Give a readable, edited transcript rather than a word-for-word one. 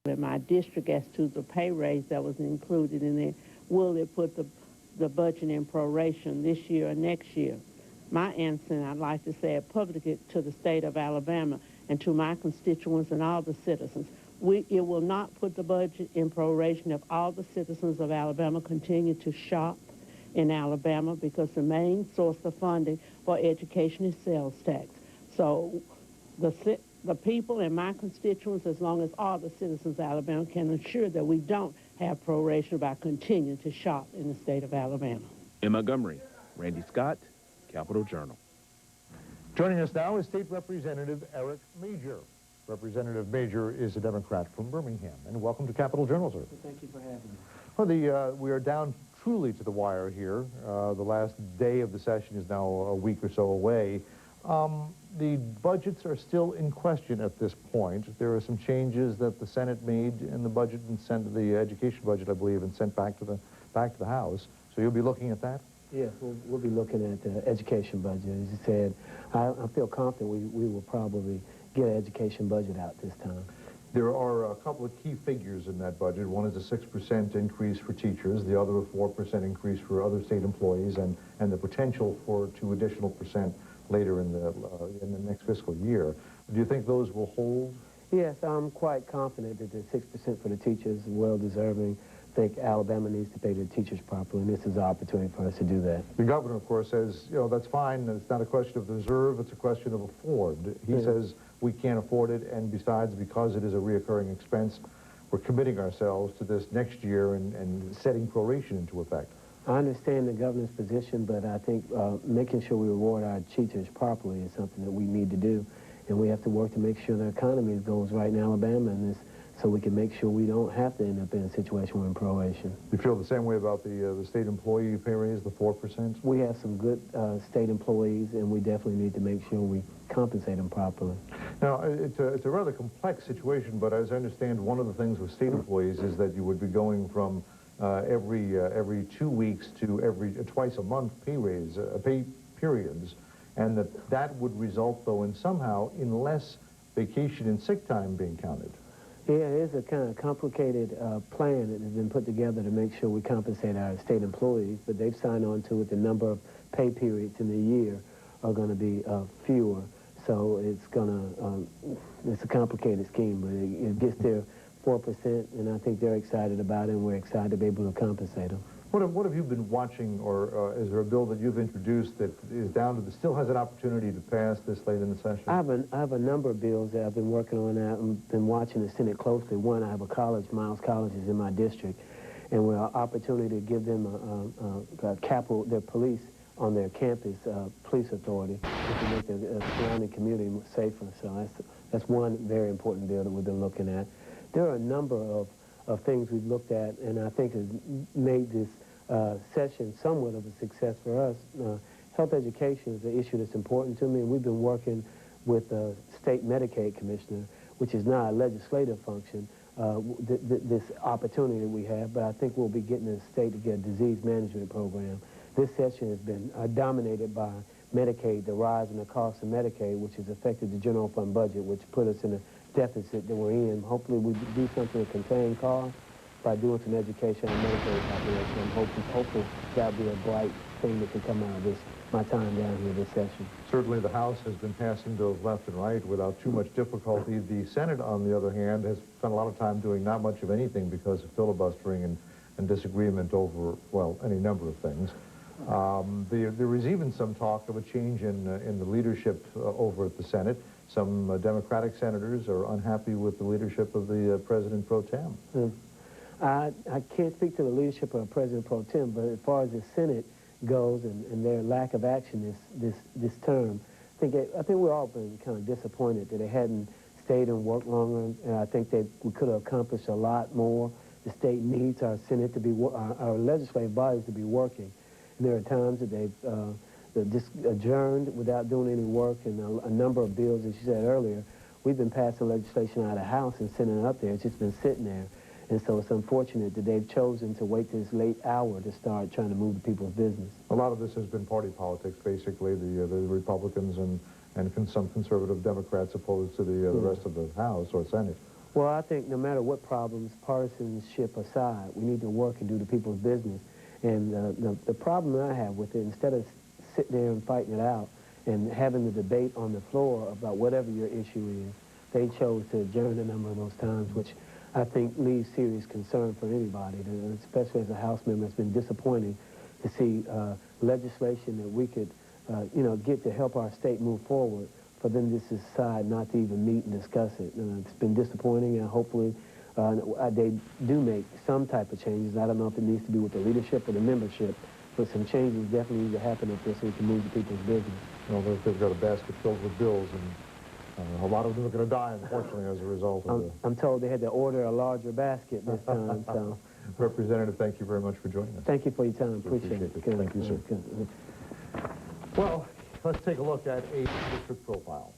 in my district as to the pay raise that was included in there. Will it put the budget in proration this year or next year? My answer, and I'd like to say it publicly to the state of Alabama and to my constituents and all the citizens, it will not put the budget in proration if all the citizens of Alabama continue to shop in Alabama, because the main source of funding for education is sales tax. So the people and my constituents, as long as all the citizens of Alabama, can ensure that we don't have proration by continuing to shop in the state of Alabama. In Montgomery, Randy Scott, Capitol Journal. Joining us now is State Representative Eric Major. Representative Major is a Democrat from Birmingham. And welcome to Capitol Journal, sir. Thank you for having me. Well, we are down truly to the wire here. The last day of the session is now a week or so away. The budgets are still in question at this point. There are some changes that the Senate made in the budget and sent the education budget, I believe, and sent back to the House. So you'll be looking at that? Yes, we'll be looking at the education budget. As you said, I feel confident we will probably get an education budget out this time. There are a couple of key figures in that budget. One is a 6% increase for teachers, the other a 4% increase for other state employees, and the potential for 2 additional percent later in the next fiscal year. Do you think those will hold? Yes, I'm quite confident that the 6% for the teachers is well-deserving. I think Alabama needs to pay the teachers properly, and this is an opportunity for us to do that. The governor, of course, says, you know, that's fine. It's not a question of reserve. It's a question of afford. He says we can't afford it, and besides, because it is a reoccurring expense, we're committing ourselves to this next year and setting proration into effect. I understand the governor's position, but I think making sure we reward our teachers properly is something that we need to do, and we have to work to make sure the economy goes right in Alabama, and so we can make sure we don't have to end up in a situation where we're in proration. You feel the same way about the state employee pay raise, the 4%? We have some good state employees, and we definitely need to make sure we compensate them properly. Now, it's a rather complex situation, but as I understand, one of the things with state employees is that you would be going from every 2 weeks to twice a month pay raise, pay periods, and that would result, though, in somehow in less vacation and sick time being counted. Yeah, it is a kind of complicated plan that has been put together to make sure we compensate our state employees, but they've signed on to it. The number of pay periods in the year are going to be fewer, so it's a complicated scheme, but it gets their 4%, and I think they're excited about it, and we're excited to be able to compensate them. What have you been watching, or is there a bill that you've introduced that is still has an opportunity to pass this late in the session? I have a number of bills that I've been working on. I've been watching the Senate closely. One, I have a college, Miles College is in my district, and we have an opportunity to give them their police on their campus, police authority, to make the surrounding community safer. So that's one very important bill that we've been looking at. There are a number of things we've looked at, and I think has made this session somewhat of a success for us. Health education is an issue that's important to me, and we've been working with the state Medicaid commissioner, which is not a legislative function, this opportunity that we have, but I think we'll be getting the state to get a disease management program. This session has been dominated by Medicaid, the rise in the cost of Medicaid, which has affected the general fund budget, which put us in a deficit that we're in. Hopefully we do something to contain costs by doing some education on Medicaid population. I'm hoping that'll be a bright thing that can come out of my time down here this session. Certainly the House has been passing bills left and right without too much difficulty. The Senate, on the other hand, has spent a lot of time doing not much of anything because of filibustering and disagreement over, well, any number of things. There is even some talk of a change in the leadership over at the Senate. Some Democratic senators are unhappy with the leadership of the President Pro Tem. I can't speak to the leadership of President Pro Tem, but as far as the Senate goes and their lack of action this term, I think we've all been kind of disappointed that they hadn't stayed and worked longer, and I think we could have accomplished a lot more. The state needs our Senate to be, our legislative bodies to be working. And there are times that they've just adjourned without doing any work, and a number of bills, as you said earlier, we've been passing legislation out of the House and sending it up there. It's just been sitting there. And so it's unfortunate that they've chosen to wait this late hour to start trying to move the people's business. A lot of this has been party politics, basically. The Republicans and some conservative Democrats opposed to the rest of the House or Senate. Well, I think no matter what problems, partisanship aside, we need to work and do the people's business. And the problem that I have with it, instead of sitting there and fighting it out and having the debate on the floor about whatever your issue is, they chose to adjourn a number of those times, which I think leaves serious concern for anybody, especially as a House member. It's been disappointing to see legislation that we could, get to help our state move forward, for them to decide not to even meet and discuss it. It's been disappointing, and hopefully they do make some type of changes. I don't know if it needs to be with the leadership or the membership, but some changes definitely need to happen up there so we can move the people's business. You know, they've got a basket filled with bills, and a lot of them are going to die, unfortunately, as a result of I'm told they had to order a larger basket this time, so. Representative, thank you very much for joining us. Thank you for your time. Appreciate it. Thank you, sir. Good. Well, let's take a look at a district profile.